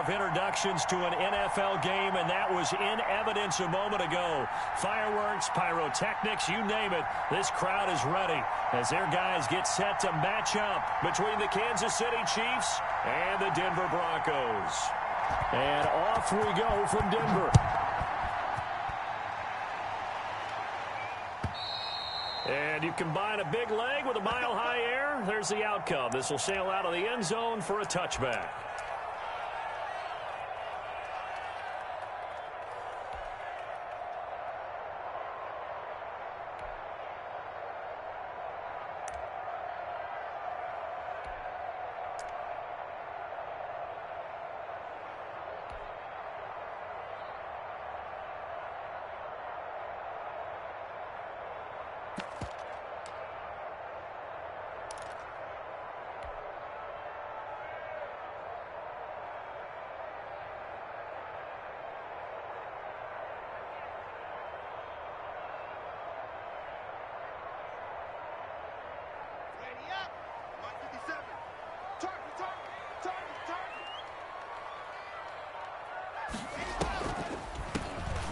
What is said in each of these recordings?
of introductions to an NFL game, and that was in evidence a moment ago. Fireworks, pyrotechnics, you name it. This crowd is ready as their guys get set to match up between the Kansas City Chiefs and the Denver Broncos. And off we go from Denver. And you combine a big leg with a mile-high air, there's the outcome. This will sail out of the end zone for a touchback.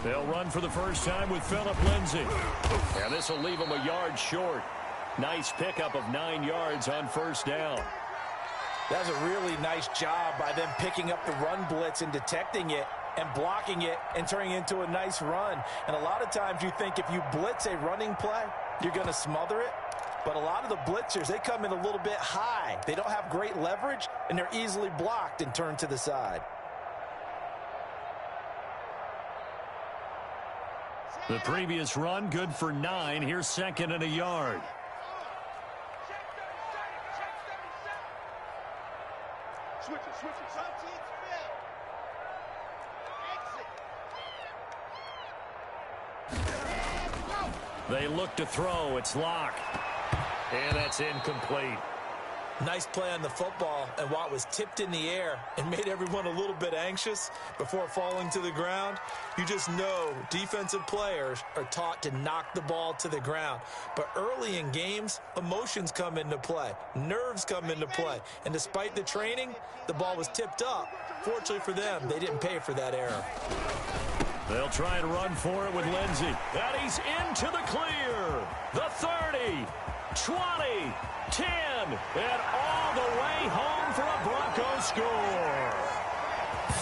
They'll run for the first time with Phillip Lindsay. And this will leave him a yard short. Nice pickup of 9 yards on first down. That's a really nice job by them picking up the run blitz and detecting it and blocking it and turning it into a nice run. And a lot of times you think if you blitz a running play, you're going to smother it. But a lot of the blitzers, they come in a little bit high. They don't have great leverage, and they're easily blocked and turned to the side. The previous run, good for 9. Here's second and a yard. They look to throw. It's Locke. And that's incomplete. Nice play on the football, and while it was tipped in the air and made everyone a little bit anxious before falling to the ground, you just know defensive players are taught to knock the ball to the ground. But early in games, emotions come into play, nerves come into play, and despite the training, the ball was tipped up. Fortunately for them, they didn't pay for that error. They'll try and run for it with Lindsay. And he's into the clear. The 30, 20, 10, and all the way home for a Broncos score.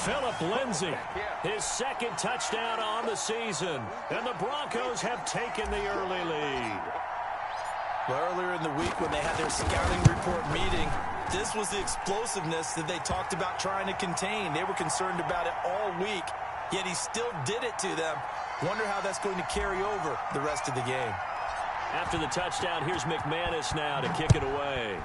Phillip Lindsay, his second touchdown on the season, and the Broncos have taken the early lead. Well, earlier in the week when they had their scouting report meeting, this was the explosiveness that they talked about trying to contain. They were concerned about it all week, yet he still did it to them. Wonder how that's going to carry over the rest of the game. After the touchdown, here's McManus now to kick it away.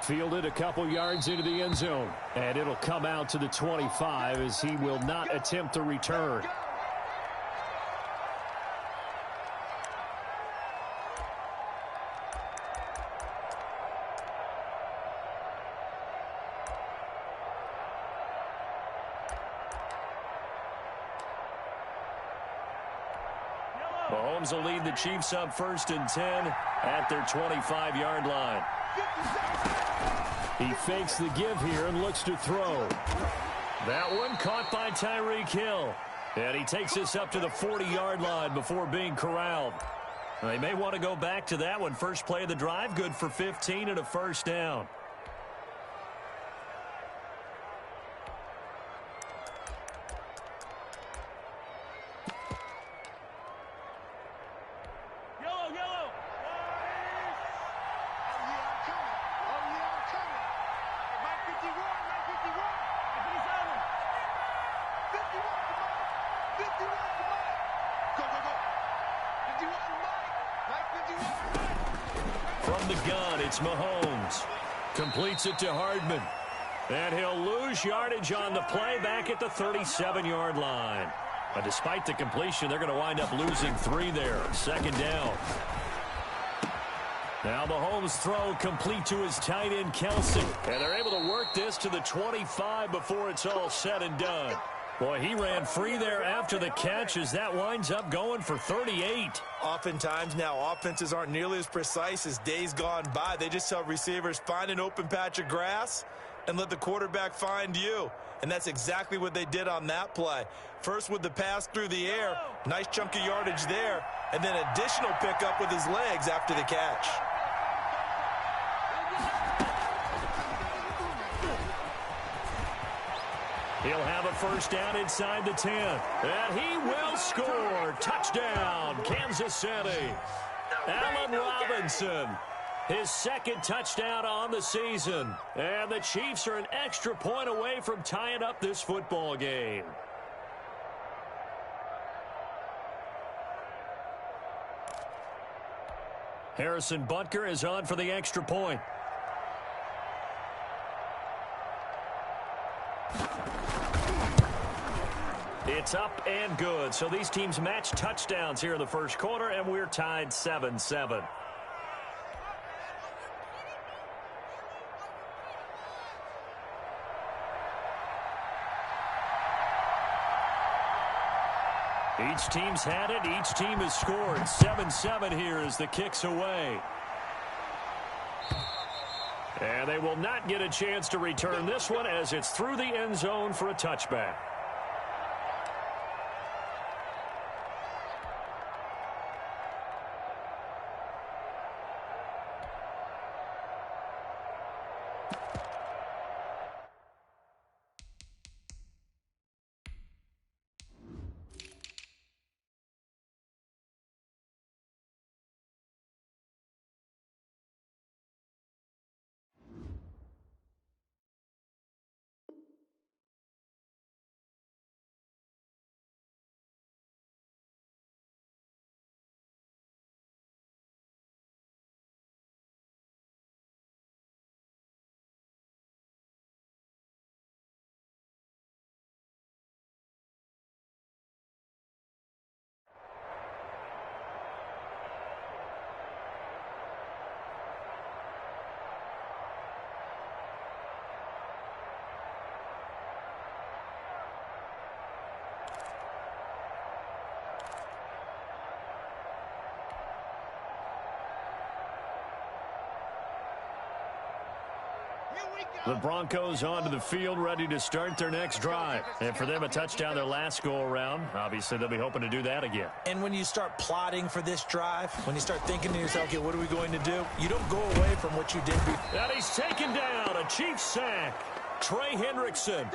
Fielded a couple yards into the end zone. And it'll come out to the 25 as he will not attempt a return. Mahomes will lead the Chiefs up 1st and 10 at their 25-yard line. He fakes the give here and looks to throw. That one caught by Tyreek Hill. And he takes this up to the 40-yard line before being corralled. They may want to go back to that one. First play of the drive, good for 15 and a first down. From the gun, it's Mahomes. Completes it to Hardman. And he'll lose yardage on the play back at the 37-yard line. But despite the completion, they're going to wind up losing 3 there. Second down. Now Mahomes' throw complete to his tight end, Kelsey. And they're able to work this to the 25 before it's all said and done. Boy, he ran free there after the catch as that winds up going for 38. Oftentimes now, offenses aren't nearly as precise as days gone by. They just tell receivers, find an open patch of grass and let the quarterback find you. And that's exactly what they did on that play. First with the pass through the air, nice chunk of yardage there, and then additional pickup with his legs after the catch. He'll have a first down inside the 10. And he will score. Touchdown, Kansas City. Allen Robinson, his second touchdown on the season. And the Chiefs are an extra point away from tying up this football game. Harrison Butker is on for the extra point. It's up and good. So these teams match touchdowns here in the first quarter, and we're tied 7-7. Each team's had it. Each team has scored. 7-7 here as the kick's away. And they will not get a chance to return this one as it's through the end zone for a touchback. The Broncos onto the field, ready to start their next drive. And for them, a touchdown their last go-around. Obviously, they'll be hoping to do that again. And when you start plotting for this drive, when you start thinking to yourself, okay, what are we going to do? You don't go away from what you did before. And he's taken down. A Chiefs sack. Trey Hendrickson.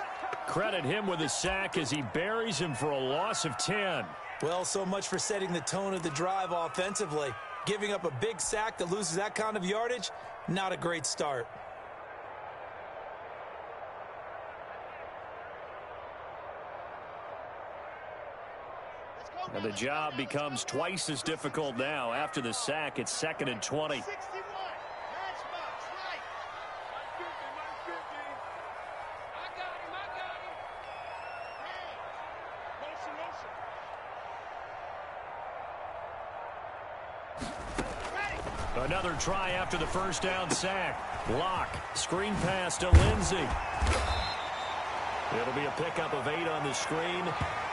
Credit him with a sack as he buries him for a loss of 10. Well, so much for setting the tone of the drive offensively. Giving up a big sack that loses that kind of yardage, not a great start. And the job becomes twice as difficult now. After the sack, it's 2nd and 20. Another try after the first down sack. Lock, screen pass to Lindsey. It'll be a pickup of 8 on the screen,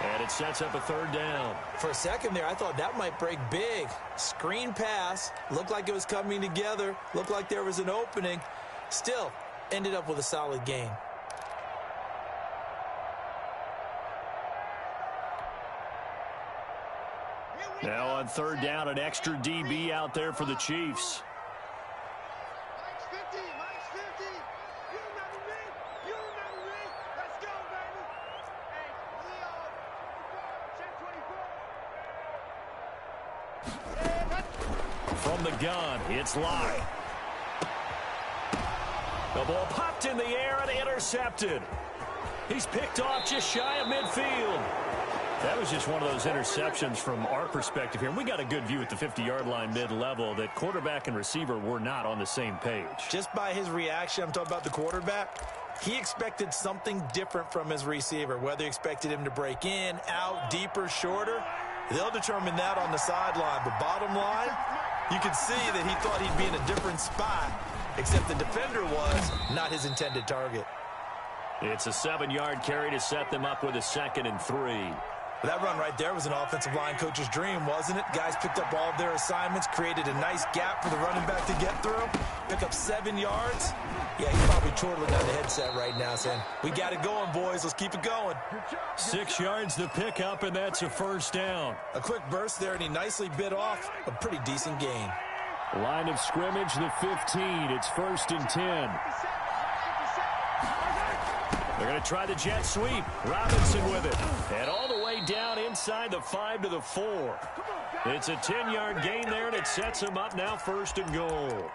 and it sets up a 3rd down. For a second there, I thought that might break big. Screen pass, looked like it was coming together, looked like there was an opening. Still, ended up with a solid gain. Now on 3rd down, an extra DB out there for the Chiefs. From the gun, it's Lock. The ball popped in the air and intercepted. He's picked off just shy of midfield. That was just one of those interceptions from our perspective here. We got a good view at the 50-yard line mid-level that quarterback and receiver were not on the same page. Just by his reaction, I'm talking about the quarterback, he expected something different from his receiver, whether he expected him to break in, out, deeper, shorter. They'll determine that on the sideline. But bottom line, you could see that he thought he'd be in a different spot, except the defender was not his intended target. It's a 7-yard carry to set them up with a 2nd and 3. That run right there was an offensive line coach's dream, wasn't it? Guys picked up all of their assignments, created a nice gap for the running back to get through, pick up 7 yards. Yeah, he's probably chortling on the headset right now saying, we got it going, boys. Let's keep it going. 6 yards to pick up, and that's a 1st down. A quick burst there, and he nicely bit off a pretty decent gain. Line of scrimmage, the 15. It's 1st and 10. They're going to try the jet sweep. Robinson with it. And all the way down inside the 5 to the 4. It's a 10-yard gain there, and it sets him up now 1st and goal.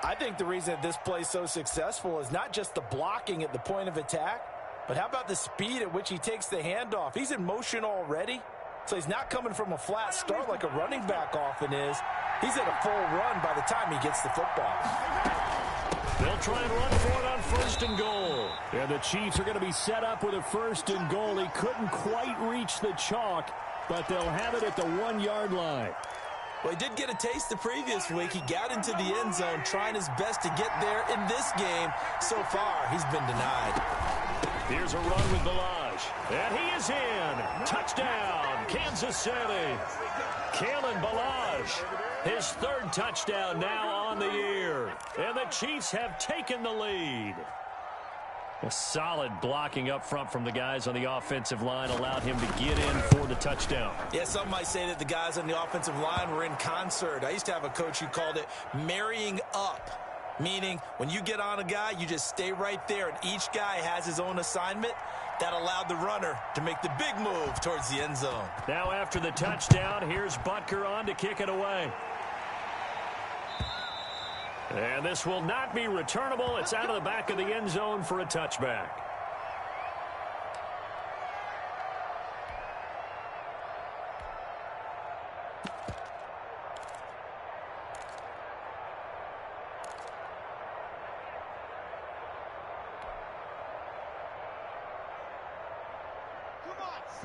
I think the reason that this play is so successful is not just the blocking at the point of attack, but how about the speed at which he takes the handoff? He's in motion already, so he's not coming from a flat start like a running back often is. He's at a full run by the time he gets the football. They'll try and run for it on 1st and goal. And the Chiefs are going to be set up with a 1st and goal. He couldn't quite reach the chalk, but they'll have it at the 1-yard line. Well, he did get a taste the previous week. He got into the end zone trying his best to get there in this game. So far, he's been denied. Here's a run with Balaj. And he is in. Touchdown, Kansas City. Kalen Balaj, his 3rd touchdown now on the year. And the Chiefs have taken the lead. A solid blocking up front from the guys on the offensive line allowed him to get in for the touchdown. Yeah, some might say that the guys on the offensive line were in concert. I used to have a coach who called it marrying up, meaning when you get on a guy, you just stay right there, and each guy has his own assignment. That allowed the runner to make the big move towards the end zone. Now after the touchdown, here's Butker on to kick it away. And this will not be returnable. It's out of the back of the end zone for a touchback.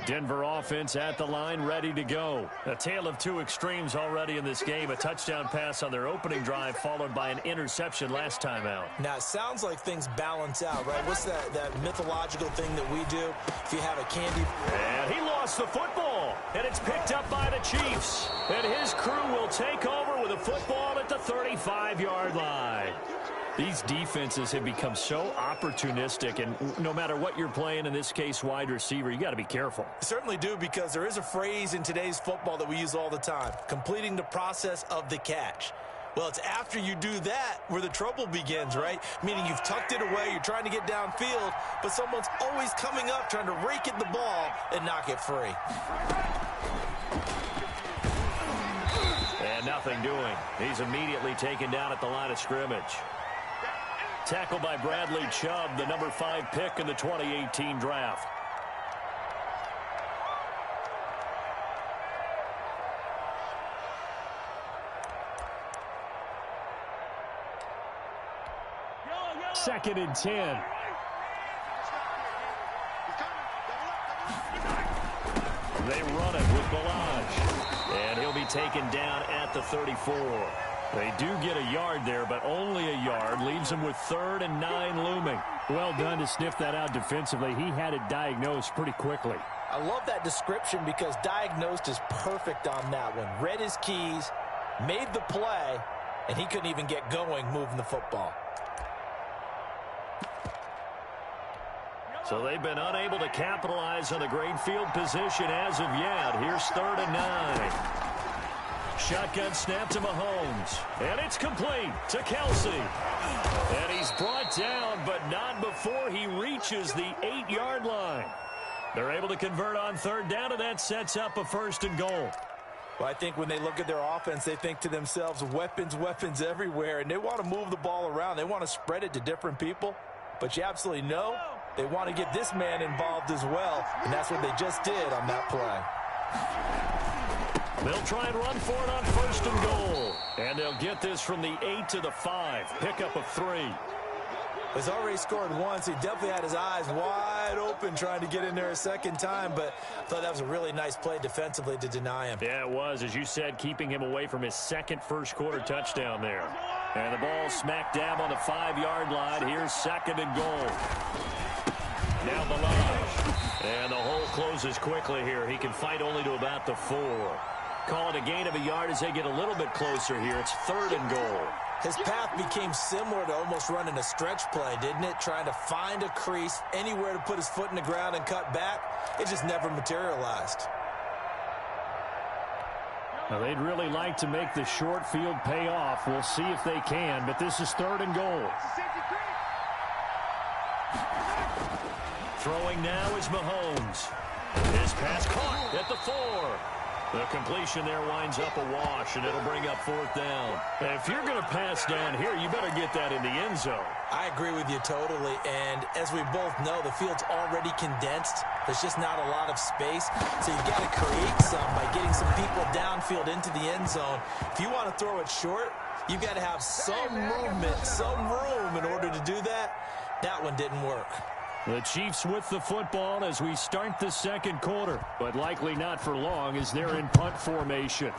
Denver offense at the line, ready to go. A tale of 2 extremes already in this game. A touchdown pass on their opening drive, followed by an interception last time out. Now, it sounds like things balance out, right? What's that mythological thing that we do? If you have a candy... And he lost the football, and it's picked up by the Chiefs. And his crew will take over with a football at the 35-yard line. These defenses have become so opportunistic, and no matter what you're playing, in this case wide receiver, you got to be careful. Certainly do, because there is a phrase in today's football that we use all the time, completing the process of the catch. Well, it's after you do that where the trouble begins, right? Meaning you've tucked it away, you're trying to get downfield, but someone's always coming up trying to rake at the ball and knock it free. And nothing doing. He's immediately taken down at the line of scrimmage. Tackled by Bradley Chubb, the number 5 pick in the 2018 draft. Second and 10. They run it with Balaj. And he'll be taken down at the 34. They do get a yard there, but only a yard. Leaves them with 3rd and 9 looming. Well done to sniff that out defensively. He had it diagnosed pretty quickly. I love that description because diagnosed is perfect on that one. Read his keys, made the play, and he couldn't even get going moving the football. So they've been unable to capitalize on the great field position as of yet. Here's 3rd and 9. Shotgun snap to Mahomes. And it's complete to Kelsey. And he's brought down, but not before he reaches the 8-yard line. They're able to convert on 3rd down, and that sets up a 1st and goal. Well, I think when they look at their offense, they think to themselves, weapons, weapons everywhere. And they want to move the ball around. They want to spread it to different people. But you absolutely know they want to get this man involved as well. And that's what they just did on that play. They'll try and run for it on 1st and goal. And they'll get this from the 8 to the 5. Pickup of 3. He's already scored once. He definitely had his eyes wide open trying to get in there a second time, but I thought that was a really nice play defensively to deny him. Yeah, it was. As you said, keeping him away from his second first-quarter touchdown there. And the ball smack dab on the 5-yard line. Here's 2nd and goal. Now Balaj. And the hole closes quickly here. He can fight only to about the 4. Call it a gain of a yard as they get a little bit closer here. It's 3rd and goal. His path became similar to almost running a stretch play, didn't it? Trying to find a crease, anywhere to put his foot in the ground and cut back. It just never materialized. Well, they'd really like to make the short field pay off. We'll see if they can, but this is 3rd and goal. Throwing now is Mahomes. His pass caught at the 4. The completion there winds up a wash, and it'll bring up 4th down. If you're going to pass down here, you better get that in the end zone. I agree with you totally, and as we both know, the field's already condensed. There's just not a lot of space, so you've got to create some by getting some people downfield into the end zone. If you want to throw it short, you've got to have some movement, some room in order to do that. That one didn't work. The Chiefs with the football as we start the 2nd quarter, but likely not for long as they're in punt formation.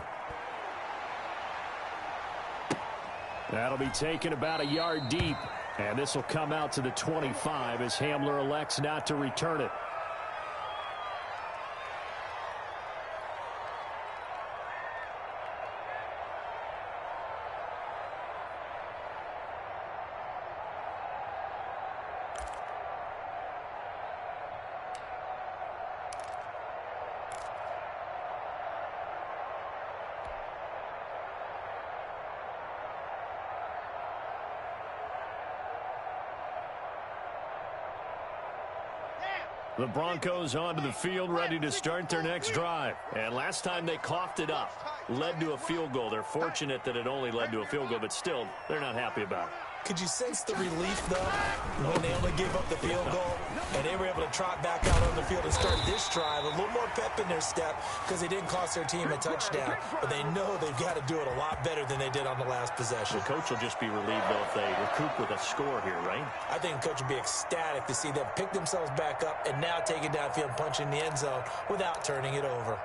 That'll be taken about a yard deep, and this will come out to the 25 as Hamler elects not to return it. The Broncos onto the field, ready to start their next drive. And last time they coughed it up, led to a field goal. They're fortunate that it only led to a field goal, but still, they're not happy about it. Could you sense the relief, though, when they only gave up the field goal and they were able to trot back out on the field and start this drive? A little more pep in their step because they didn't cost their team a touchdown, but they know they've got to do it a lot better than they did on the last possession. The coach will just be relieved, though, if they recoup with a score here, right? I think the coach would be ecstatic to see them pick themselves back up and now take it downfield and punch in the end zone without turning it over.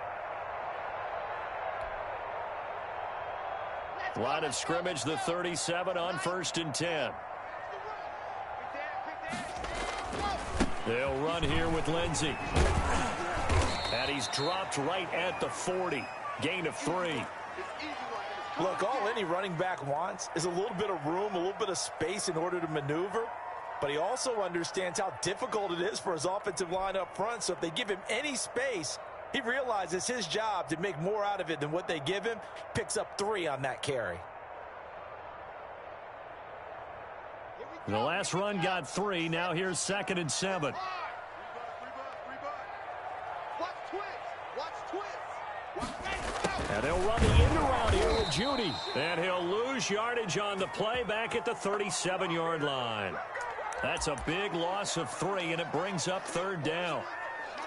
Line of scrimmage, the 37 on 1st and 10. They'll run here with Lindsey. And he's dropped right at the 40. Gain of 3. Look, all any running back wants is a little bit of room, a little bit of space in order to maneuver. But he also understands how difficult it is for his offensive line up front. So if they give him any space, he realizes his job to make more out of it than what they give him. Picks up 3 on that carry. The last run got 3. Now here's 2nd and 7. And they'll run the end around here with Judy. And he'll lose yardage on the play back at the 37-yard line. That's a big loss of 3, and it brings up 3rd down.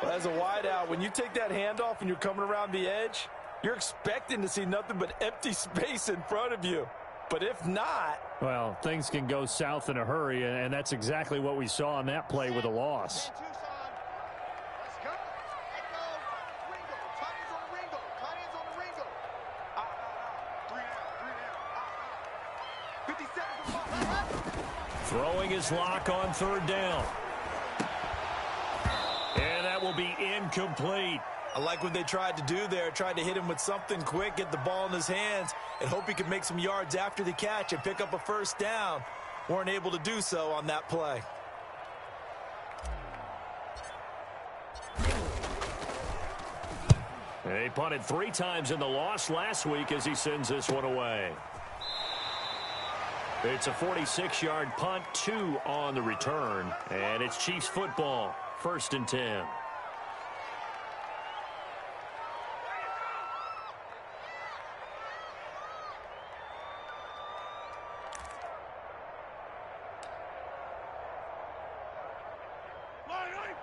Well, as a wideout, when you take that handoff and you're coming around the edge, you're expecting to see nothing but empty space in front of you. But if not... Well, things can go south in a hurry, and that's exactly what we saw on that play with a loss. Throwing his lock on 3rd down. And that will be incomplete. I like what they tried to do there. Tried to hit him with something quick, get the ball in his hands, and hope he could make some yards after the catch and pick up a 1st down. Weren't able to do so on that play. He punted 3 times in the loss last week as he sends this one away. It's a 46-yard punt, 2 on the return, and it's Chiefs football, 1st and 10.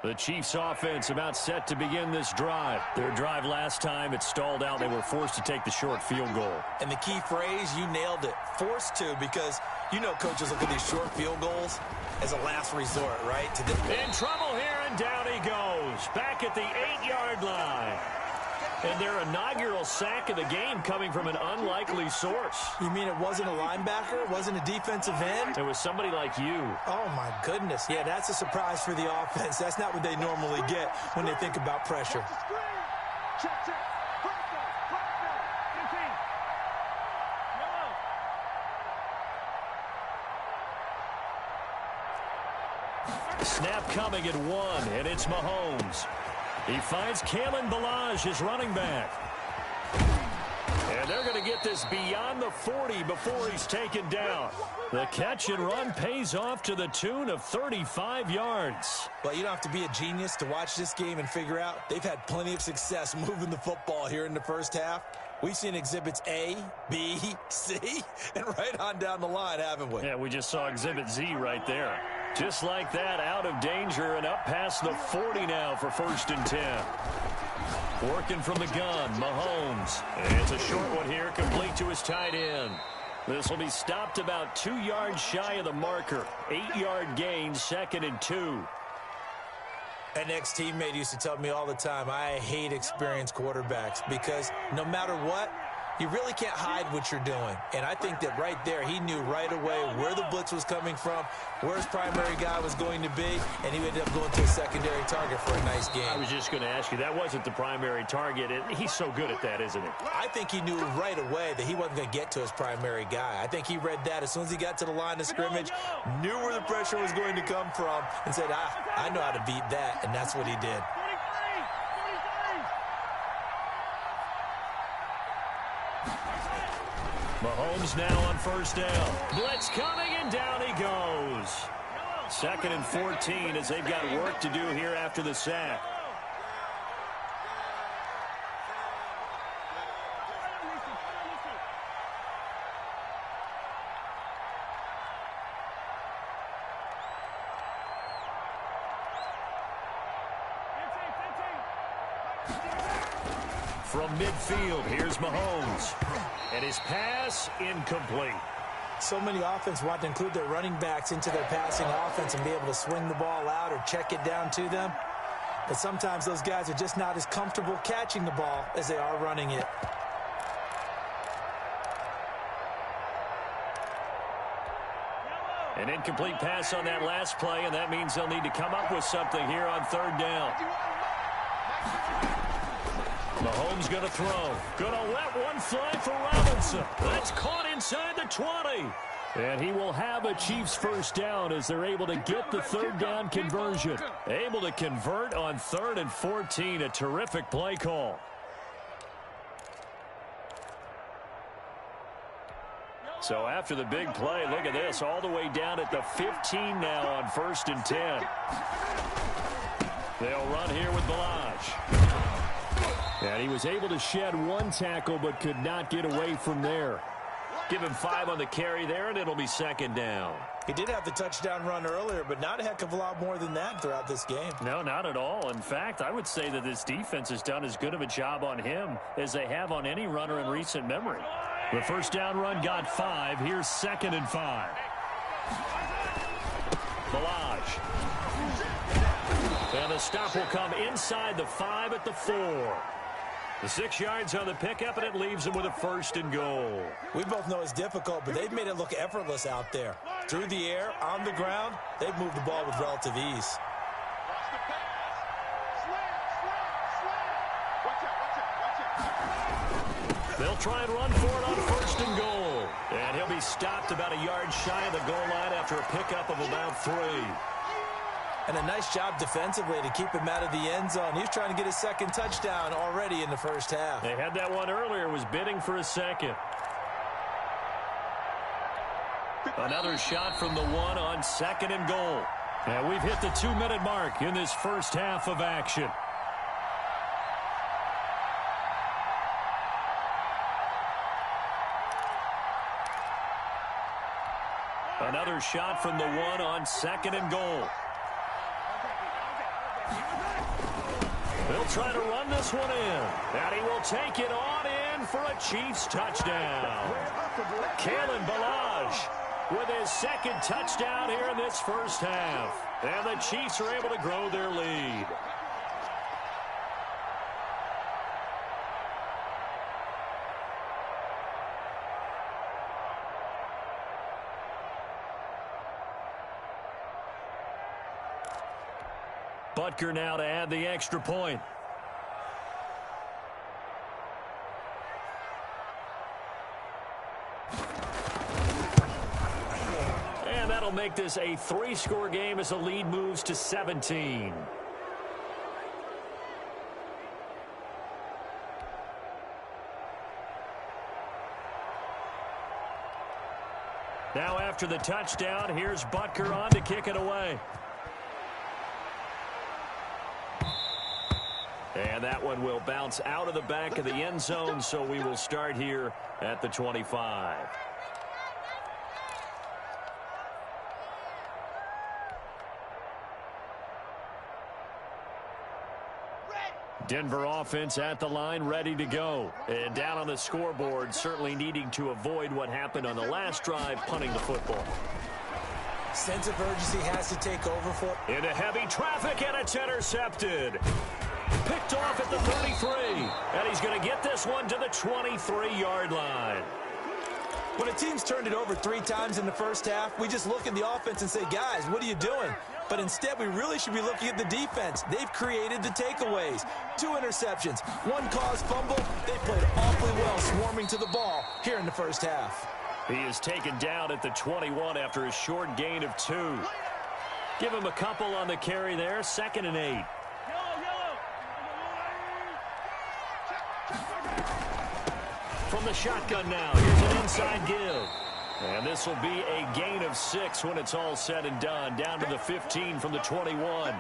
The Chiefs offense about set to begin this drive. Their drive last time, it stalled out. They were forced to take the short field goal. And the key phrase, you nailed it, forced to, because you know coaches look at these short field goals as a last resort, right? In trouble here, and down he goes. Back at the 8-yard line. And their inaugural sack of the game coming from an unlikely source. You mean it wasn't a linebacker? It wasn't a defensive end? It was somebody like you. Oh, my goodness. Yeah, that's a surprise for the offense. That's not what they normally get when they think about pressure. Snap coming at 1, and it's Mahomes. He finds Kalen Ballage, his running back. And they're going to get this beyond the 40 before he's taken down. The catch and run pays off to the tune of 35 yards. Well, you don't have to be a genius to watch this game and figure out they've had plenty of success moving the football here in the first half. We've seen exhibits A, B, C, and right on down the line, haven't we? Yeah, we just saw exhibit Z right there. Just like that, out of danger and up past the 40 now for 1st and 10. Working from the gun, Mahomes. And it's a short one here, complete to his tight end. This will be stopped about 2 yards shy of the marker. 8-yard gain, 2nd and 2. An ex-teammate used to tell me all the time, I hate experienced quarterbacks because no matter what, you really can't hide what you're doing. And I think that right there, he knew right away where the blitz was coming from, where his primary guy was going to be, and he ended up going to a secondary target for a nice game. I was just going to ask you, that wasn't the primary target. He's so good at that, isn't he? I think he knew right away that he wasn't going to get to his primary guy. I think he read that as soon as he got to the line of scrimmage, knew where the pressure was going to come from, and said, I know how to beat that, and that's what he did. Mahomes now on 1st down. Blitz coming, and down he goes. 2nd and 14 as they've got work to do here after the sack. From midfield, here's Mahomes. And his pass incomplete. So many offenses want to include their running backs into their passing offense and be able to swing the ball out or check it down to them. But sometimes those guys are just not as comfortable catching the ball as they are running it. An incomplete pass on that last play, and that means they'll need to come up with something here on 3rd down. Mahomes going to throw. Going to let one fly for Robinson. That's caught inside the 20. And he will have a Chiefs 1st down as they're able to get the 3rd down conversion. Able to convert on 3rd and 14. A terrific play call. So after the big play, look at this. All the way down at the 15 now on 1st and 10. They'll run here with Ballage. And he was able to shed 1 tackle but could not get away from there. Give him 5 on the carry there, and it'll be 2nd down. He did have the touchdown run earlier, but not a heck of a lot more than that throughout this game. No, not at all. In fact, I would say that this defense has done as good of a job on him as they have on any runner in recent memory. The 1st down run got 5. Here's 2nd and 5. Ballage. And the stop will come inside the 5 at the 4. The 6 yards on the pickup, and it leaves them with a 1st and goal. We both know it's difficult, but they've made it look effortless out there. Through the air, on the ground, they've moved the ball with relative ease. They'll try and run for it on 1st and goal. And he'll be stopped about a yard shy of the goal line after a pickup of about 3. And a nice job defensively to keep him out of the end zone. He was trying to get his 2nd touchdown already in the 1st half. They had that one earlier, was bidding for a 2nd. Another shot from the 1 on 2nd and goal. And we've hit the 2-minute mark in this 1st half of action. Another shot from the 1 on 2nd and goal. They'll try to run this one in. And he will take it on in for a Chiefs touchdown. Kalen Ballage with his 2nd touchdown here in this 1st half. And the Chiefs are able to grow their lead. Butker now to add the extra point. And that'll make this a 3-score game as the lead moves to 17. Now after the touchdown, here's Butker on to kick it away. And that one will bounce out of the back of the end zone, so we will start here at the 25. Denver offense at the line, ready to go. And down on the scoreboard, certainly needing to avoid what happened on the last drive, punting the football. Sense of urgency has to take over for it. Into heavy traffic, and it's intercepted. Picked off at the 33. And he's going to get this one to the 23-yard line. When a team's turned it over 3 times in the first half, we just look at the offense and say, guys, what are you doing? But instead, we really should be looking at the defense. They've created the takeaways. 2 interceptions, 1 caused fumble. They played awfully well swarming to the ball here in the first half. He is taken down at the 21 after a short gain of 2. Give him a couple on the carry there, 2nd and 8. From the shotgun now, here's an inside give. And this will be a gain of 6 when it's all said and done. Down to the 15 from the 21.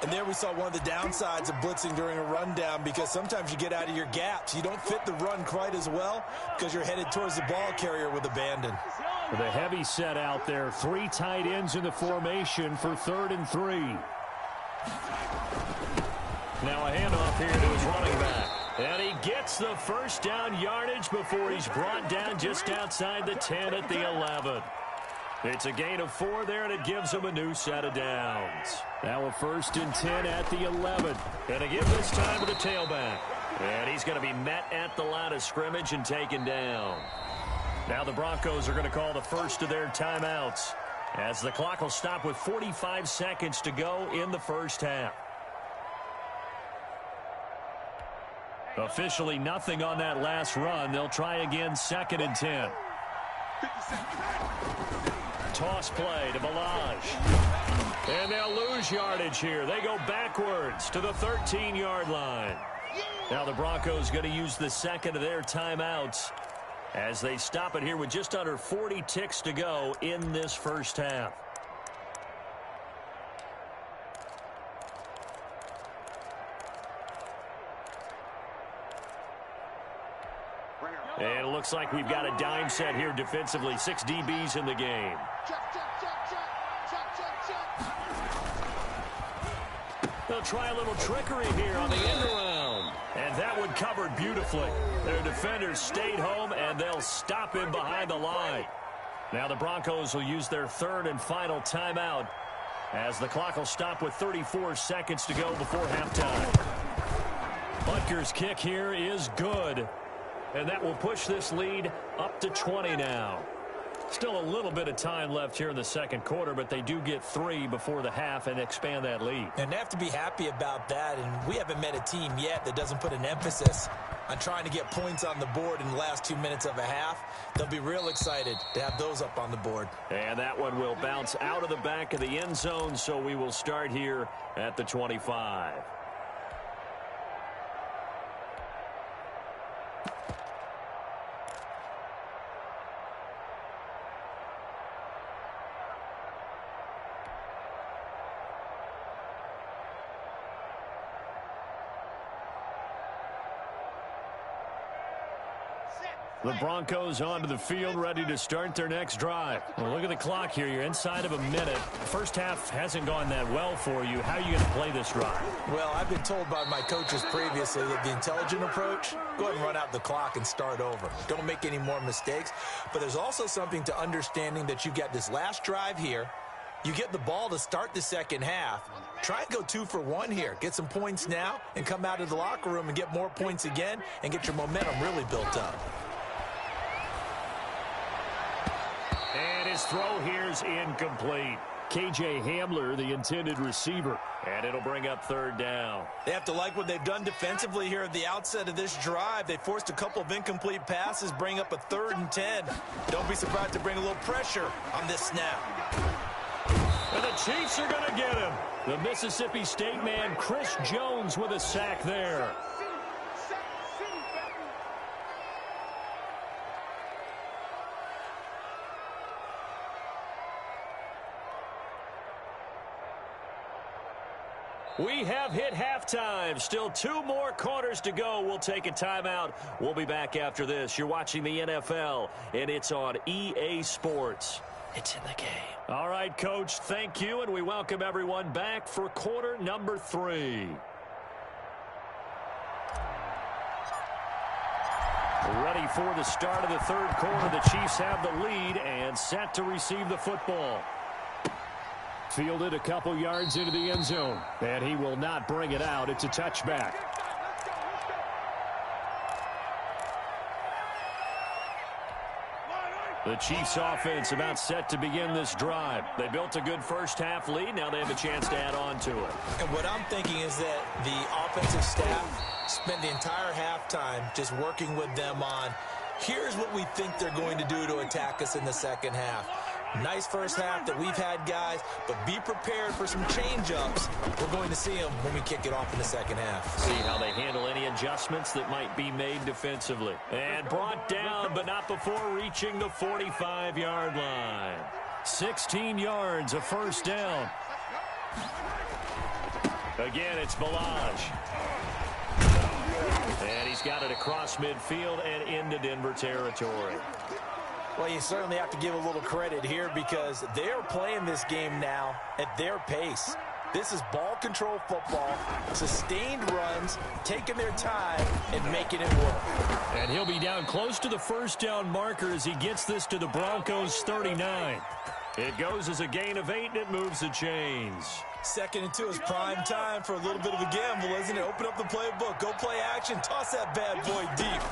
And there we saw one of the downsides of blitzing during a rundown, because sometimes you get out of your gaps. You don't fit the run quite as well because you're headed towards the ball carrier with abandon. With a heavy set out there, 3 tight ends in the formation for 3rd and 3. Now a handoff here to his running back. And he gets the first down yardage before he's brought down just outside the 10 at the 11. It's a gain of 4 there, and it gives him a new set of downs. Now a 1st and 10 at the 11. And again this time to the tailback. And he's going to be met at the line of scrimmage and taken down. Now the Broncos are going to call the first of their timeouts, as the clock will stop with 45 seconds to go in the first half. Officially nothing on that last run. They'll try again, 2nd and 10. Toss play to Balaj. And they'll lose yardage here. They go backwards to the 13-yard line. Now the Broncos going to use the 2nd of their timeouts as they stop it here with just under 40 ticks to go in this first half. And it looks like we've got a dime set here defensively. 6 DBs in the game. They'll try a little trickery here on the end around. And that one covered beautifully. Their defenders stayed home, and they'll stop him behind the line. Now the Broncos will use their 3rd and final timeout, as the clock will stop with 34 seconds to go before halftime. Butker's kick here is good. And that will push this lead up to 20 now. Still a little bit of time left here in the second quarter, but they do get 3 before the half and expand that lead. And they have to be happy about that, and we haven't met a team yet that doesn't put an emphasis on trying to get points on the board in the last 2 minutes of a half. They'll be real excited to have those up on the board. And that one will bounce out of the back of the end zone, so we will start here at the 25. The Broncos onto the field, ready to start their next drive. Well, look at the clock here. You're inside of a minute. First half hasn't gone that well for you. How are you going to play this drive? Well, I've been told by my coaches previously that the intelligent approach, go ahead and run out the clock and start over. Don't make any more mistakes. But there's also something to understanding that you got this last drive here. You get the ball to start the second half. Try and go 2 for 1 here. Get some points now and come out of the locker room and get more points again and get your momentum really built up. And his throw here's incomplete. K.J. Hamler, the intended receiver. And it'll bring up third down. They have to like what they've done defensively here at the outset of this drive. They forced a couple of incomplete passes, bring up a 3rd and 10. Don't be surprised to bring a little pressure on this snap. And the Chiefs are going to get him. The Mississippi State man, Chris Jones, with a sack there. We have hit halftime. Still 2 more quarters to go. We'll take a timeout. We'll be back after this. You're watching the NFL, and it's on EA Sports. It's in the game. All right, Coach, thank you, and we welcome everyone back for quarter number 3. Ready for the start of the 3rd quarter. The Chiefs have the lead and set to receive the football. Fielded a couple yards into the end zone, and he will not bring it out. It's a touchback. The Chiefs offense about set to begin this drive. They built a good first-half lead. Now they have a chance to add on to it. And what I'm thinking is that the offensive staff spent the entire halftime just working with them on, here's what we think they're going to do to attack us in the second half. Nice first half that we've had, guys, but be prepared for some change-ups. We're going to see them when we kick it off in the second half. See how they handle any adjustments that might be made defensively. And brought down, but not before reaching the 45-yard line. 16 yards, a first down. Again, it's Balaj. And he's got it across midfield and into Denver territory. Well, you certainly have to give a little credit here because they're playing this game now at their pace. This is ball control football, sustained runs, taking their time and making it work. And he'll be down close to the first down marker as he gets this to the Broncos 39. It goes as a gain of 8 and it moves the chains. 2nd and 2 is prime time for a little bit of a gamble, isn't it? Open up the playbook, go play action, toss that bad boy deep.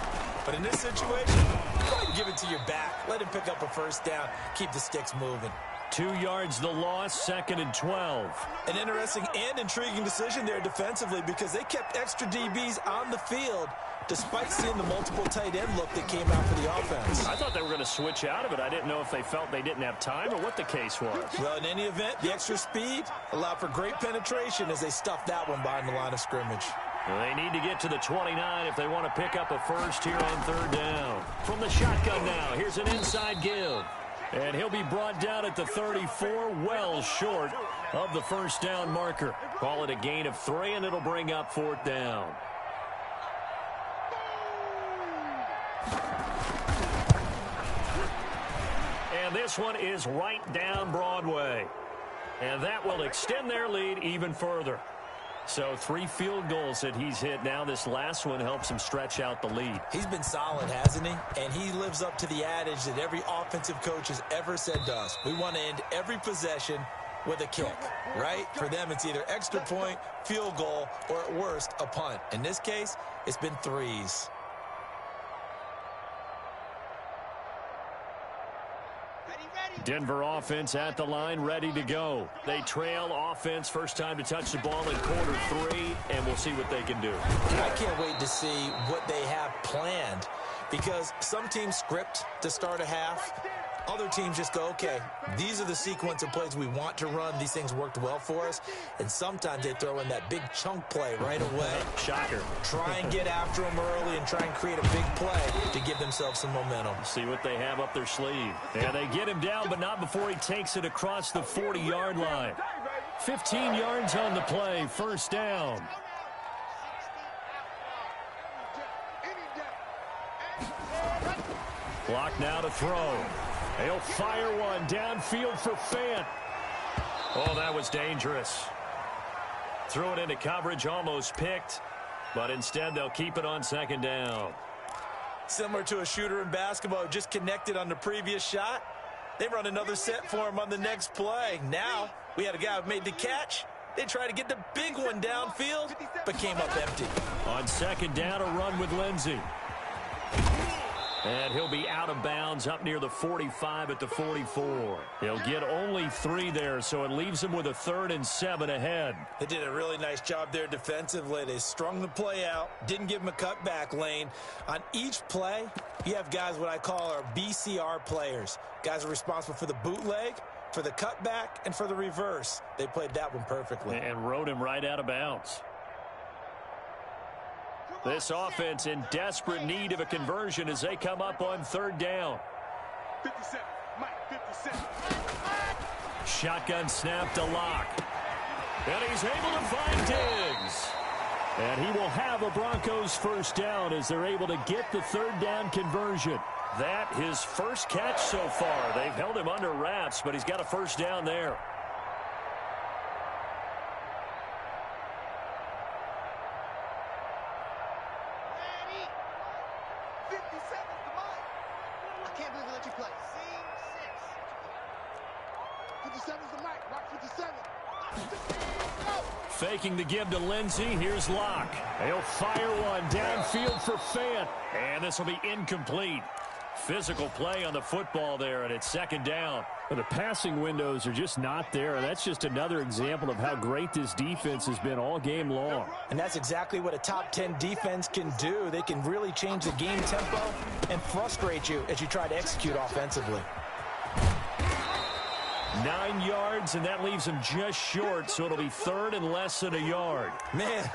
But in this situation, go ahead and give it to your back. Let him pick up a first down. Keep the sticks moving. 2 yards the loss, 2nd and 12. An interesting and intriguing decision there defensively because they kept extra DBs on the field despite seeing the multiple tight end look that came out for the offense. I thought they were going to switch out of it. I didn't know if they felt they didn't have time or what the case was. Well, in any event, the extra speed allowed for great penetration as they stuffed that one behind the line of scrimmage. Well, they need to get to the 29 if they want to pick up a first here on 3rd down. From the shotgun now, here's an inside give. And he'll be brought down at the 34, well short of the first down marker. Call it a gain of 3, and it'll bring up 4th down. And this one is right down Broadway. And that will extend their lead even further. So 3 field goals that he's hit now. This last one helps him stretch out the lead. He's been solid, hasn't he? And he lives up to the adage that every offensive coach has ever said to us. We want to end every possession with a kick, right? For them, it's either extra point, field goal, or at worst, a punt. In this case, it's been 3s. Denver offense at the line, ready to go. They trail offense, first time to touch the ball in quarter 3, and we'll see what they can do. I can't wait to see what they have planned because some teams script to start a half. Other teams just go, okay, these are the sequence of plays we want to run. These things worked well for us. And sometimes they throw in that big chunk play right away. Shocker. Try and get after them early and try and create a big play to give themselves some momentum. See what they have up their sleeve. And they get him down, but not before he takes it across the 40-yard line. 15 yards on the play, first down. Clock now to throw. He'll fire one downfield for Fant. Oh, that was dangerous. Threw it into coverage, almost picked, but instead they'll keep it on 2nd down. Similar to a shooter in basketball who just connected on the previous shot. They run another set for him on the next play. Now we had a guy who made the catch. They tried to get the big one downfield, but came up empty. On 2nd down, a run with Lindsey. And he'll be out of bounds up near the 45 at the 44. He'll get only 3 there, so it leaves him with a 3rd and 7 ahead. They did a really nice job there defensively. They strung the play out, didn't give him a cutback lane. On each play, you have guys what I call our BCR players. Guys are responsible for the bootleg, for the cutback, and for the reverse. They played that one perfectly. And rode him right out of bounds. This offense in desperate need of a conversion as they come up on 3rd down. 57, Mike, 57. Shotgun snap to Locke. And he's able to find Diggs. And he will have a Broncos first down as they're able to get the 3rd down conversion. That his first catch so far. They've held him under wraps, but he's got a first down there. Faking the give to Lindsey. Here's Locke. He'll fire one downfield for Fant. And this will be incomplete. Physical play on the football there, and it's 2nd down. But the passing windows are just not there. That's just another example of how great this defense has been all game long. And that's exactly what a top 10 defense can do. They can really change the game tempo and frustrate you as you try to execute offensively. 9 yards, and that leaves him just short, so it'll be 3rd and less than a yard. Man,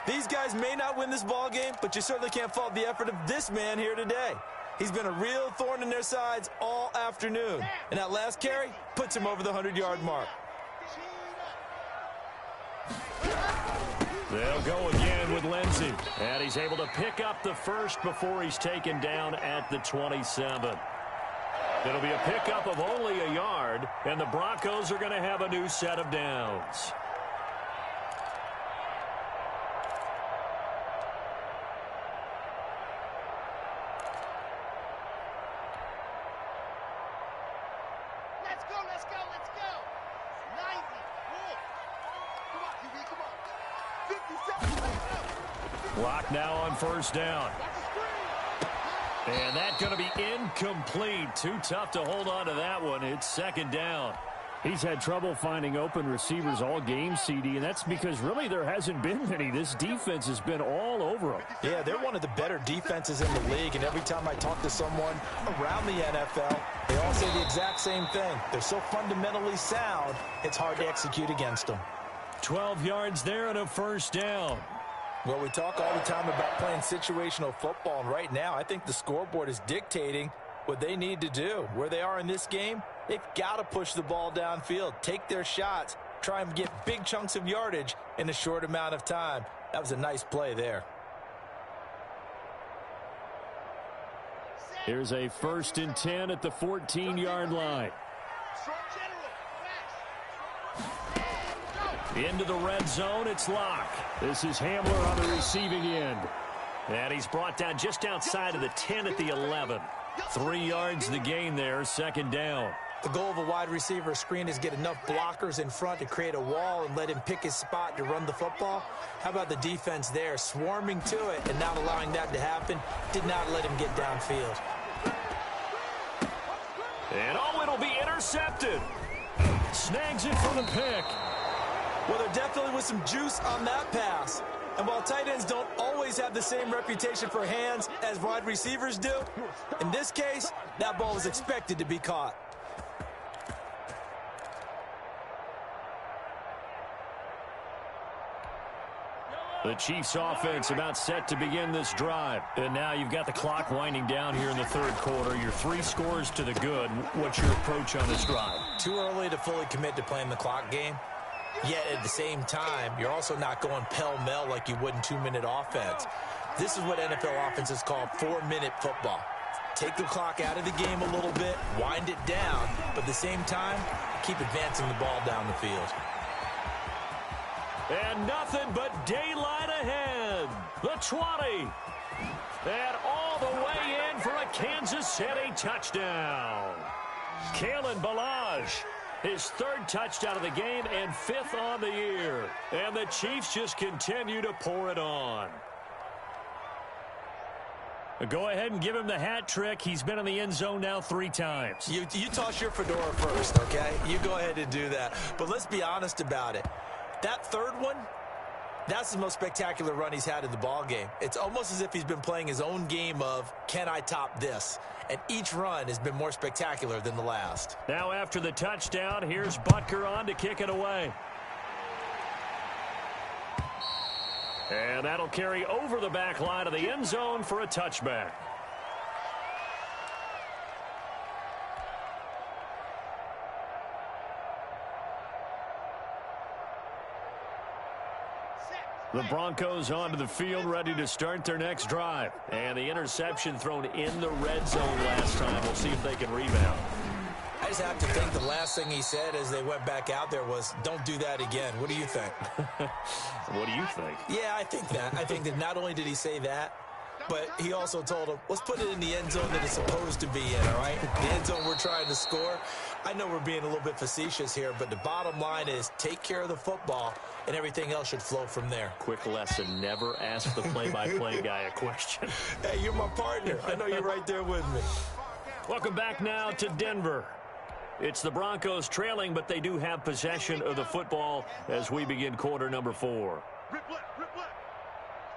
these guys may not win this ball game, but you certainly can't fault the effort of this man here today. He's been a real thorn in their sides all afternoon, and that last carry puts him over the 100-yard mark. They'll go again with Lindsey, and he's able to pick up the first before he's taken down at the 27. It'll be a pickup of only a yard, and the Broncos are going to have a new set of downs. Let's go, let's go, let's go. 90, come on, QB, come on. 57, Lock now on first down. And that's going to be incomplete. Too tough to hold on to that one. It's 2nd down. He's had trouble finding open receivers all game, CD, and that's because really there hasn't been any. This defense has been all over them. Yeah, they're one of the better defenses in the league, and every time I talk to someone around the NFL, they all say the exact same thing. They're so fundamentally sound, it's hard to execute against them. 12 yards there and a first down. Well, we talk all the time about playing situational football, and right now I think the scoreboard is dictating what they need to do. Where they are in this game, they've got to push the ball downfield, take their shots, try and get big chunks of yardage in a short amount of time. That was a nice play there. Here's a 1st and 10 at the 14-yard line. Into the red zone, it's Locke. This is Hamler on the receiving end. And he's brought down just outside of the 10 at the 11. 3 yards the gain there, 2nd down. The goal of a wide receiver screen is get enough blockers in front to create a wall and let him pick his spot to run the football. How about the defense there, swarming to it and not allowing that to happen? Did not let him get downfield. And it'll be intercepted. Snags it for the pick. Well, there definitely was some juice on that pass. And while tight ends don't always have the same reputation for hands as wide receivers do, in this case, that ball was expected to be caught. The Chiefs offense about set to begin this drive. And now you've got the clock winding down here in the 3rd quarter. Your 3 scores to the good. What's your approach on this drive? Too early to fully commit to playing the clock game. Yet at the same time, you're also not going pell-mell like you would in 2-minute offense. This is what NFL offenses call 4-minute football. Take the clock out of the game a little bit, wind it down, but at the same time, keep advancing the ball down the field. And nothing but daylight ahead. The 20. And all the way in for a Kansas City touchdown. Kalen Ballage, his 3rd touchdown of the game and 5th on the year. And the Chiefs just continue to pour it on. Go ahead and give him the hat trick. He's been in the end zone now 3 times. You toss your fedora first, okay? You go ahead and do that. But let's be honest about it. That third one, that's the most spectacular run he's had in the ball game. It's almost as if he's been playing his own game of, can I top this? And each run has been more spectacular than the last. Now after the touchdown, here's Butker on to kick it away. And that'll carry over the back line of the end zone for a touchback. The Broncos onto the field, ready to start their next drive. And the interception thrown in the red zone last time. We'll see if they can rebound. I just have to think the last thing he said as they went back out there was, don't do that again. What do you think? What do you think? Yeah, I think that. I think that not only did he say that, but he also told him, let's put it in the end zone that it's supposed to be in, all right? The end zone we're trying to score. I know we're being a little bit facetious here, but the bottom line is take care of the football, and everything else should flow from there. Quick lesson, never ask the play-by-play guy a question. Hey, you're my partner. I know you're right there with me. Welcome back now to Denver. It's the Broncos trailing, but they do have possession of the football as we begin quarter number 4. Rip left, rip left.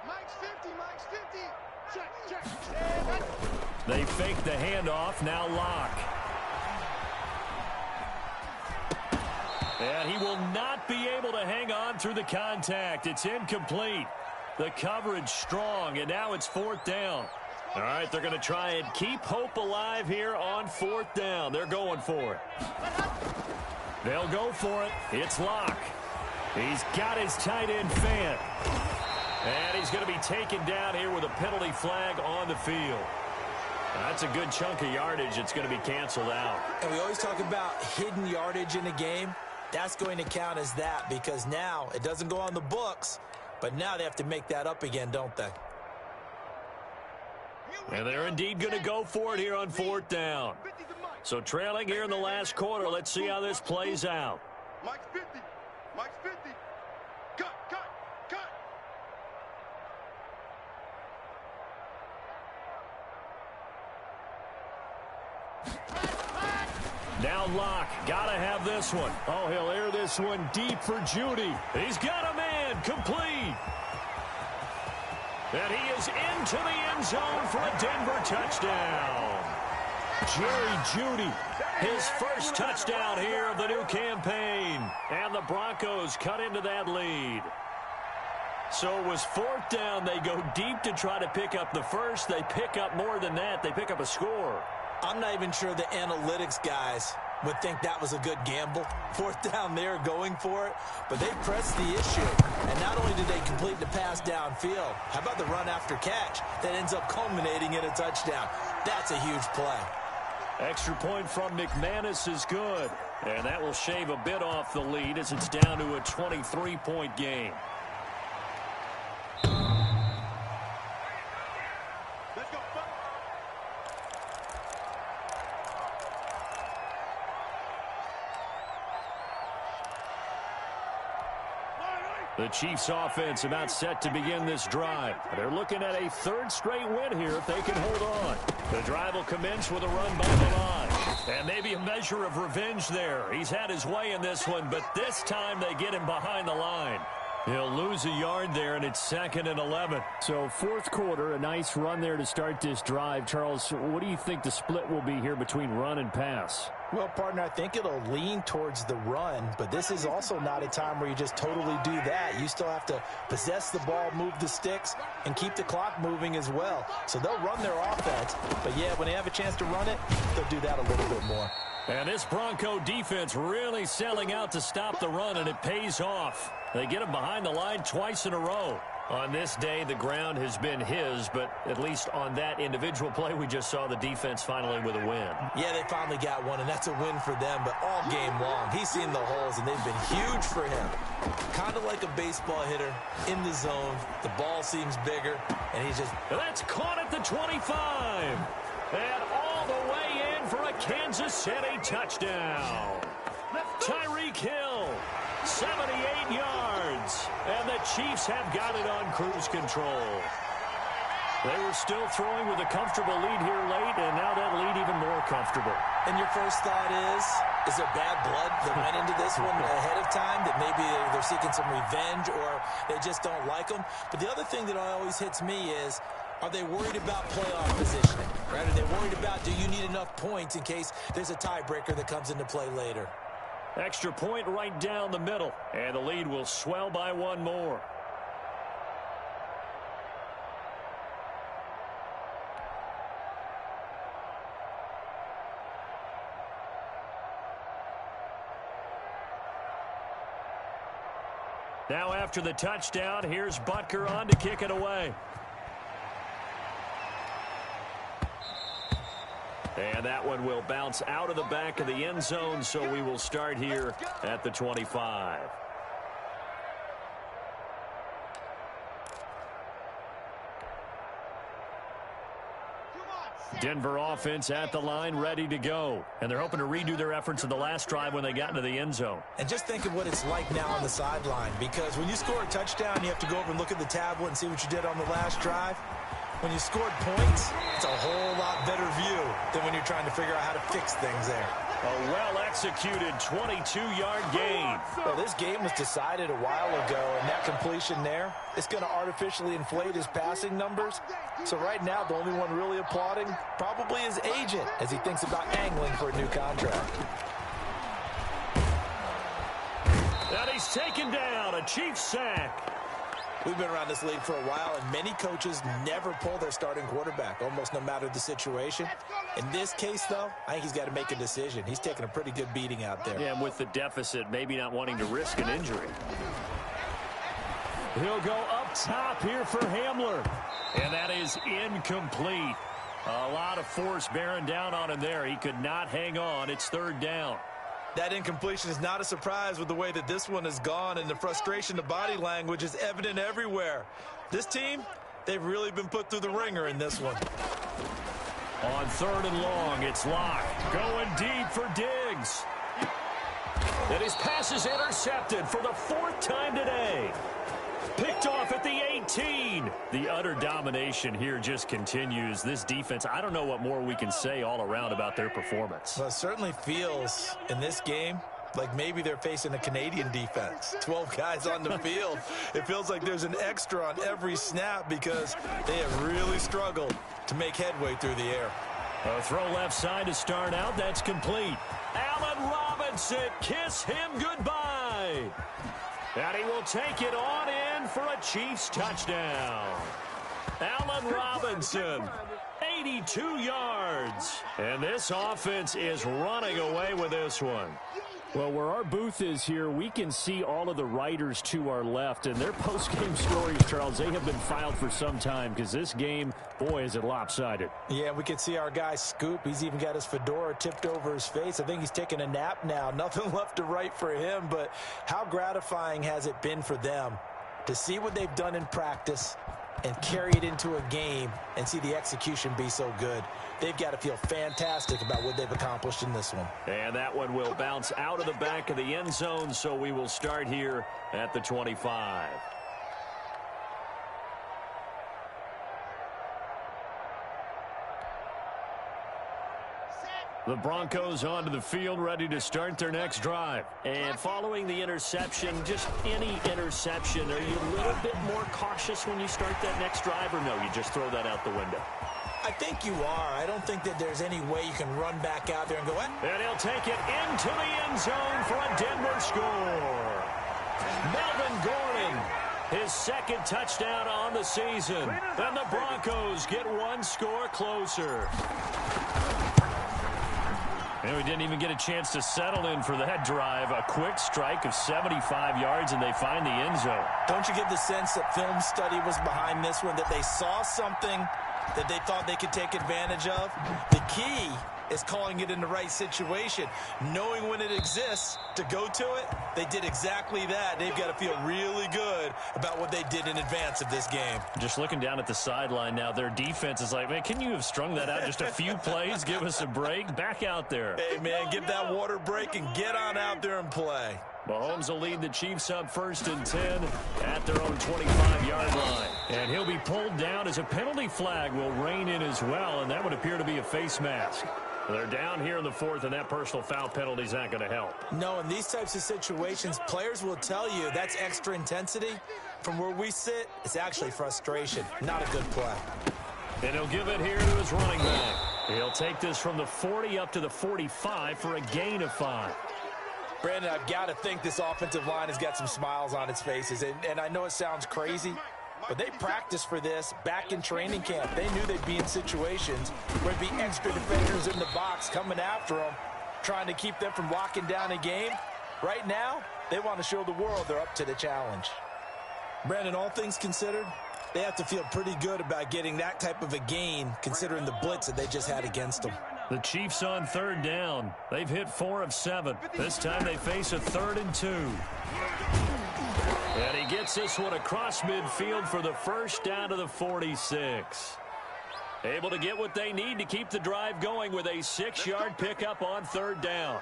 Mike's 50, Mike's 50. Check. They fake the handoff, now Locke. And he will not be able to hang on through the contact. It's incomplete. The coverage strong, and now it's 4th down. All right, they're going to try and keep hope alive here on 4th down. They're going for it. They'll go for it. It's Locke. He's got his tight end fan. And he's going to be taken down here with a penalty flag on the field. That's a good chunk of yardage. It's going to be canceled out. And we always talk about hidden yardage in a game. That's going to count as that because now it doesn't go on the books, but now they have to make that up again, don't they? And they're indeed going to go for it here on 4th down. So trailing here in the last quarter. Let's see how this plays out. Mike's 50. Mike's 50. Cut. Now Locke, gotta have this one. Oh, he'll air this one deep for Judy. He's got a man, complete. And he is into the end zone for a Denver touchdown. Jerry Judy, his first touchdown here of the new campaign. And the Broncos cut into that lead. So it was 4th down. They go deep to try to pick up the first. They pick up more than that. They pick up a score. I'm not even sure the analytics guys would think that was a good gamble. 4th down there going for it, but they pressed the issue. And not only did they complete the pass downfield, how about the run after catch that ends up culminating in a touchdown? That's a huge play. Extra point from McManus is good. And that will shave a bit off the lead as it's down to a 23-point game. The Chiefs offense about set to begin this drive. They're looking at a 3rd straight win here if they can hold on. The drive will commence with a run by the line. And maybe a measure of revenge there. He's had his way in this one, but this time they get him behind the line. He'll lose a yard there, and it's 2nd and 11. So 4th quarter, a nice run there to start this drive. Charles, what do you think the split will be here between run and pass? Well, partner, I think it'll lean towards the run, but this is also not a time where you just totally do that. You still have to possess the ball, move the sticks, and keep the clock moving as well. So they'll run their offense, but yeah, when they have a chance to run it, they'll do that a little bit more. And this Bronco defense really selling out to stop the run, and it pays off. They get him behind the line twice in a row. On this day, the ground has been his, but at least on that individual play, we just saw the defense finally with a win. Yeah, they finally got one, and that's a win for them, but all game long, he's seen the holes, and they've been huge for him. Kind of like a baseball hitter in the zone. The ball seems bigger, and he's just... That's caught at the 25. And all the way in for a Kansas City touchdown. Tyreek Hill, 78 yards. And the Chiefs have got it on cruise control. They were still throwing with a comfortable lead here late, and now that lead even more comfortable. And your first thought is there bad blood that went into this one ahead of time, that maybe they're seeking some revenge or they just don't like them? But the other thing that always hits me is, are they worried about playoff positioning? Right? Are they worried about, do you need enough points in case there's a tiebreaker that comes into play later? Extra point right down the middle, and the lead will swell by one more. Now after the touchdown, here's Butker on to kick it away. And that one will bounce out of the back of the end zone, so we will start here at the 25. Denver offense at the line, ready to go. And they're hoping to redo their efforts in the last drive when they got into the end zone. And just think of what it's like now on the sideline, because when you score a touchdown, you have to go over and look at the tablet and see what you did on the last drive. When you scored points, it's a whole lot better view than when you're trying to figure out how to fix things there. A well-executed 22-yard gain. Well, this game was decided a while ago, and that completion there, it's going to artificially inflate his passing numbers. So right now, the only one really applauding probably his agent as he thinks about angling for a new contract. And he's taken down, a Chiefs sack. We've been around this league for a while, and many coaches never pull their starting quarterback, almost no matter the situation. In this case, though, I think he's got to make a decision. He's taking a pretty good beating out there. Yeah, and with the deficit, maybe not wanting to risk an injury. He'll go up top here for Hamler. And that is incomplete. A lot of force bearing down on him there. He could not hang on. It's third down. That incompletion is not a surprise with the way that this one has gone, and the frustration, the body language is evident everywhere. This team, they've really been put through the ringer in this one. On third and long, it's locked. Going deep for Diggs. And his pass is intercepted for the fourth time today. Picked off at the 18. The utter domination here just continues. This defense, I don't know what more we can say all around about their performance. Well, it certainly feels in this game like maybe they're facing a Canadian defense. 12 guys on the field. It feels like there's an extra on every snap because they have really struggled to make headway through the air. A throw left side to start out. That's complete. Allen Robinson, kiss him goodbye. And he will take it on in for a Chiefs touchdown. Allen Robinson, 82 yards. And this offense is running away with this one. Well, where our booth is here, we can see all of the writers to our left. And their post-game stories, Charles, they have been filed for some time because this game, boy, is it lopsided. Yeah, we can see our guy Scoop. He's even got his fedora tipped over his face. I think he's taking a nap now. Nothing left to write for him. But how gratifying has it been for them to see what they've done in practice and carry it into a game and see the execution be so good? They've got to feel fantastic about what they've accomplished in this one. And that one will bounce out of the back of the end zone, so we will start here at the 25. The Broncos onto the field, ready to start their next drive. And following the interception, just any interception, are you a little bit more cautious when you start that next drive, or no, you just throw that out the window? I think you are. I don't think that there's any way you can run back out there and go, what? And he'll take it into the end zone for a Denver score. Melvin Gordon, his second touchdown on the season. And the Broncos get one score closer. And we didn't even get a chance to settle in for that drive. A quick strike of 75 yards, and they find the end zone. Don't you get the sense that film study was behind this one, that they saw something that they thought they could take advantage of? The key is calling it in the right situation, knowing when it exists to go to it. They did exactly that. They've got to feel really good about what they did in advance of this game. Just looking down at the sideline now, their defense is like, man, can you have strung that out just a few plays? Give us a break. Back out there. Hey, man, give that water break and get on out there and play. Mahomes will lead the Chiefs up 1st and 10 at their own 25-yard line. And he'll be pulled down as a penalty flag will rein in as well, and that would appear to be a face mask. They're down here in the 4th, and that personal foul penalty is not going to help. No, in these types of situations, players will tell you that's extra intensity. From where we sit, it's actually frustration, not a good play. And he'll give it here to his running back. He'll take this from the 40 up to the 45 for a gain of 5. Brandon, I've got to think this offensive line has got some smiles on its faces. And I know it sounds crazy, but they practiced for this back in training camp. They knew they'd be in situations where there'd be extra defenders in the box coming after them, trying to keep them from locking down a game. Right now, they want to show the world they're up to the challenge. Brandon, all things considered, they have to feel pretty good about getting that type of a gain, considering the blitz that they just had against them. The Chiefs on 3rd down. They've hit 4 of 7. This time they face a 3rd and 2. And he gets this one across midfield for the first down to the 46. Able to get what they need to keep the drive going with a 6-yard pickup on 3rd down.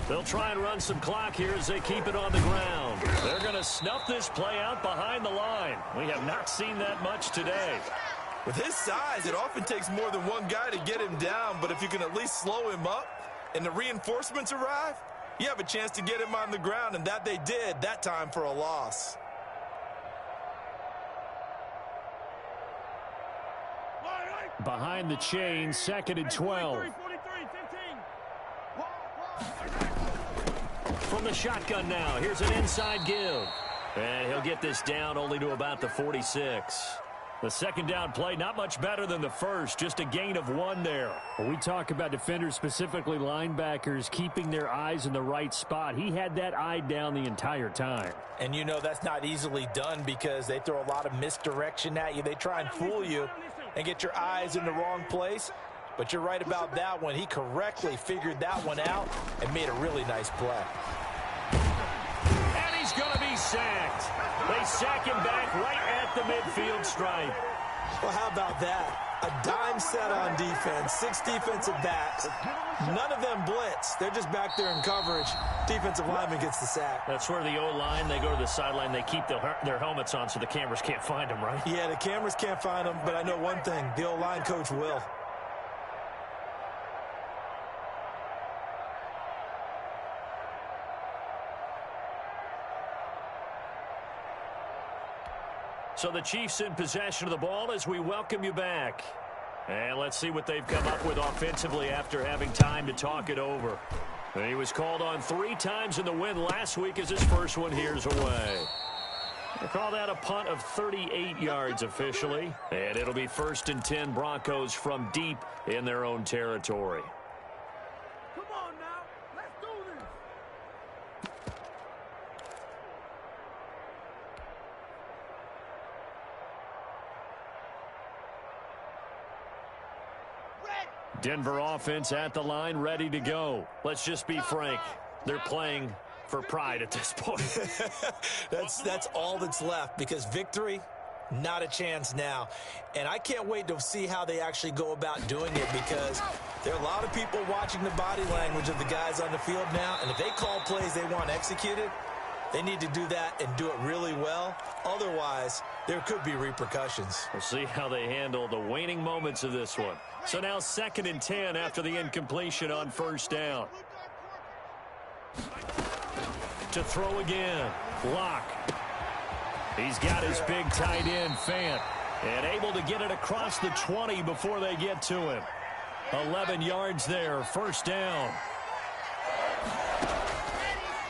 They'll try and run some clock here as they keep it on the ground. They're going to snuff this play out behind the line. We have not seen that much today. With his size, it often takes more than one guy to get him down, but if you can at least slow him up and the reinforcements arrive, you have a chance to get him on the ground, and that they did that time for a loss. Behind the chain, 2nd and 12. From the shotgun now, here's an inside give. And he'll get this down only to about the 46. The 2nd down play, not much better than the first, just a gain of 1 there. When we talk about defenders, specifically linebackers, keeping their eyes in the right spot, he had that eye down the entire time. And you know that's not easily done because they throw a lot of misdirection at you. They try and fool you and get your eyes in the wrong place. But you're right about that one. He correctly figured that one out and made a really nice play. And he's going to be sacked. They sack him back right at the midfield stripe. Well, how about that? A dime set on defense, 6 defensive backs. None of them blitz. They're just back there in coverage. Defensive lineman gets the sack. That's where the O-line, they go to the sideline, they keep their helmets on so the cameras can't find them, right? Yeah, the cameras can't find them, but I know one thing. The O-line coach will. So the Chiefs in possession of the ball as we welcome you back. And let's see what they've come up with offensively after having time to talk it over. And he was called on 3 times in the win last week as his first one here's away. They call that a punt of 38 yards officially. And it'll be 1st and 10 Broncos from deep in their own territory. Come on now, let's do this. Denver offense at the line, ready to go. Let's just be frank. They're playing for pride at this point. That's all that's left because victory, not a chance now. And I can't wait to see how they actually go about doing it because there are a lot of people watching the body language of the guys on the field now. And if they call plays they want executed, they need to do that and do it really well. Otherwise, there could be repercussions. We'll see how they handle the waning moments of this one. So now 2nd and 10 after the incompletion on 1st down. To throw again. Locke. He's got his big tight end, Fant. And able to get it across the 20 before they get to him. 11 yards there, 1st down.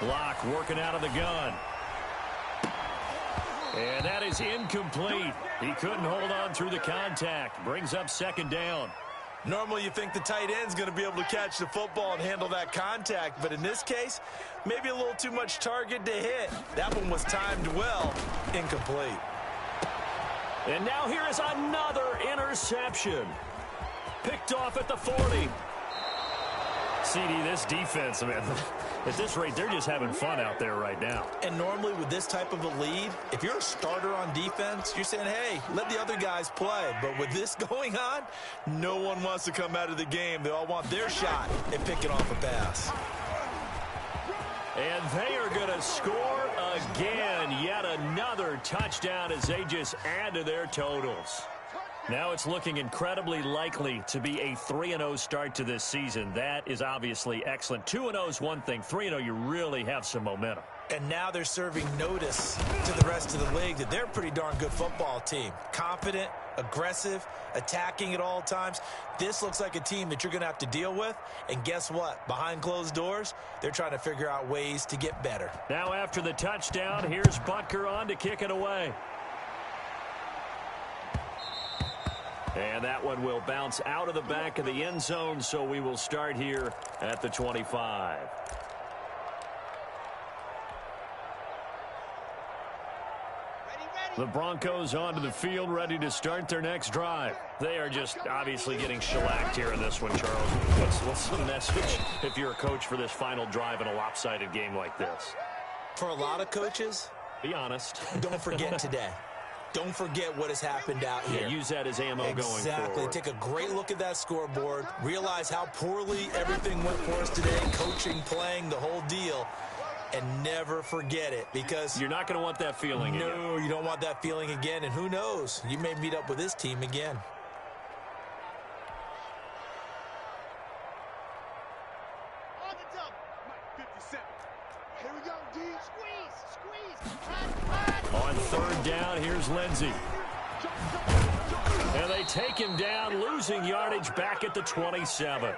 Locke working out of the gun. And that is incomplete. He couldn't hold on through the contact. Brings up 2nd down. Normally you think the tight end's going to be able to catch the football and handle that contact, but in this case, maybe a little too much target to hit. That one was timed well, incomplete. And now here is another interception. Picked off at the 40. CD, this defense, man, At this rate, they're just having fun out there right now. And normally with this type of a lead, if you're a starter on defense, you're saying, hey, let the other guys play. But with this going on, no one wants to come out of the game. They all want their shot at picking off a pass. And they are going to score again. Yet another touchdown as they just add to their totals. Now it's looking incredibly likely to be a 3-0 start to this season. That is obviously excellent. 2-0 is one thing. 3-0, you really have some momentum. And now they're serving notice to the rest of the league that they're a pretty darn good football team. Confident, aggressive, attacking at all times. This looks like a team that you're going to have to deal with. And guess what? Behind closed doors, they're trying to figure out ways to get better. Now after the touchdown, here's Butker on to kick it away. And that one will bounce out of the back of the end zone, so we will start here at the 25. The Broncos onto the field, ready to start their next drive. They are just obviously getting shellacked here in this one, Charles. What's the message if you're a coach for this final drive in a lopsided game like this? For a lot of coaches, be honest. Don't forget today. Don't forget what has happened out here. Yeah, use that as ammo going forward. Exactly. Take a great look at that scoreboard. Realize how poorly everything went for us today. Coaching, playing, the whole deal. And never forget it, because you're not going to want that feeling again. No, you don't want that feeling again. And who knows? You may meet up with this team again. On the double. 57. Here we go, D. Squeeze. On third down, here's Lindsey. And they take him down, losing yardage back at the 27.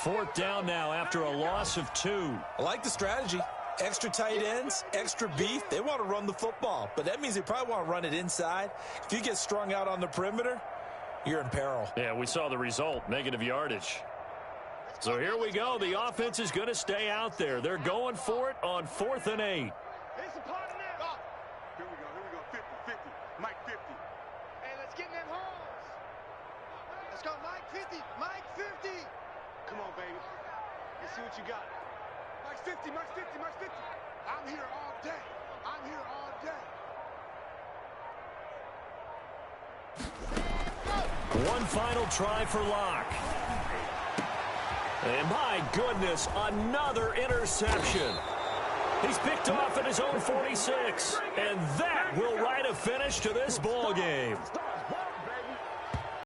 Fourth down now after a loss of 2. I like the strategy. Extra tight ends, extra beef. They want to run the football, but that means they probably want to run it inside. If you get strung out on the perimeter, you're in peril. Yeah, we saw the result, negative yardage. So here we go. The offense is going to stay out there. They're going for it on 4th and 8. It's a part of that. Here we go. 50. Mike 50. Hey, let's get in them holes. Let's go, Mike 50. Mike 50. Come on, baby. Let's see what you got. Mike 50. I'm here all day. One final try for Locke. And my goodness, another interception. He's picked off at his own 46. And that will write a finish to this ball game.